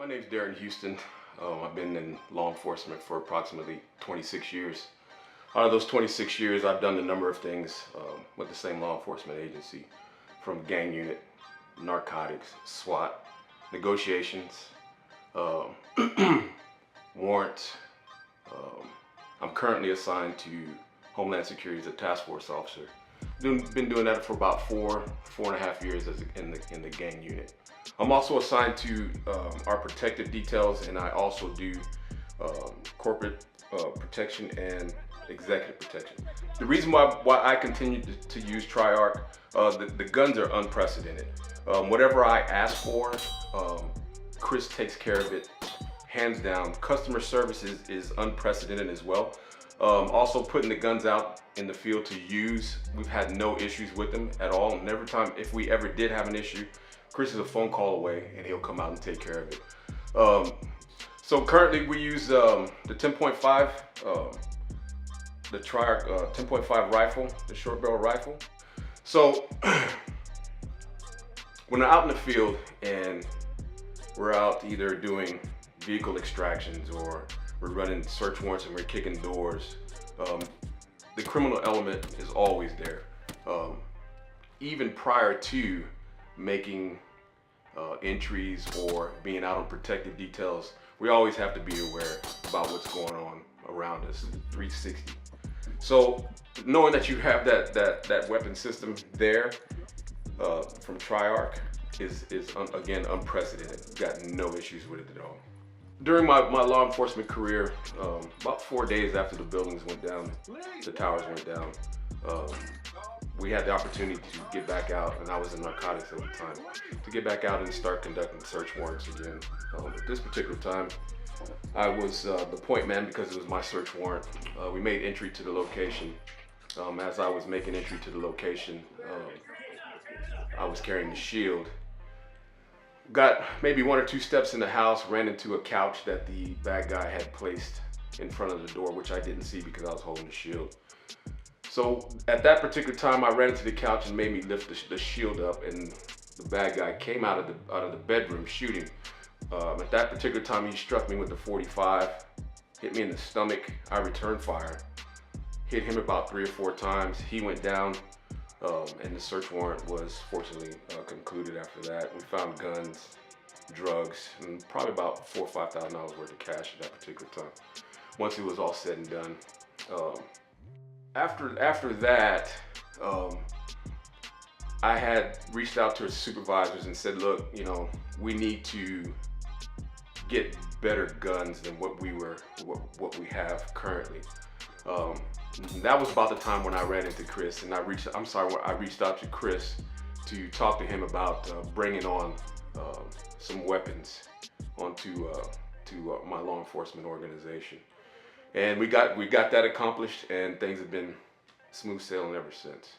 My name's Darren Houston. I've been in law enforcement for approximately 26 years. Out of those 26 years, I've done a number of things with the same law enforcement agency, from gang unit, narcotics, SWAT, negotiations, warrants. I'm currently assigned to Homeland Security as a task force officer. Been doing that for about four and a half years in the gang unit. I'm also assigned to our protective details, and I also do corporate protection and executive protection. The reason why I continue to use Triarc, the guns are unprecedented. Whatever I ask for, Chris takes care of it, hands down. Customer service is unprecedented as well. Also putting the guns out in the field to use, we've had no issues with them at all. And every time, if we ever did have an issue, Chris is a phone call away and he'll come out and take care of it. So currently we use the 10.5, the Triarc 10.5 rifle, the short barrel rifle. So when we're out in the field and we're out either doing vehicle extractions or we're running search warrants and we're kicking doors, the criminal element is always there. Even prior to making entries or being out on protective details, we always have to be aware about what's going on around us, 360. So knowing that you have that weapon system there from Triarc is again unprecedented. We've got no issues with it at all. During my law enforcement career, about 4 days after the buildings went down, the towers went down, we had the opportunity to get back out, and I was in narcotics at the time, to get back out and start conducting search warrants again. At this particular time, I was the point man because it was my search warrant. We made entry to the location. As I was making entry to the location, I was carrying the shield. Got maybe 1 or 2 steps in the house, ran into a couch that the bad guy had placed in front of the door, which I didn't see because I was holding the shield. So at that particular time, I ran into the couch and made me lift the shield up, and the bad guy came out of the bedroom shooting. At that particular time, he struck me with the .45, hit me in the stomach. I returned fire, hit him about 3 or 4 times. He went down. And the search warrant was fortunately concluded after that. We found guns, drugs, and probably about $4,000 or $5,000 worth of cash at that particular time, once it was all said and done. After that, I had reached out to his supervisors and said, look, you know, we need to get better guns than what we have currently. That was about the time when I ran into Chris, and I reached out to Chris to talk to him about bringing on some weapons onto my law enforcement organization, and we got that accomplished, and things have been smooth sailing ever since.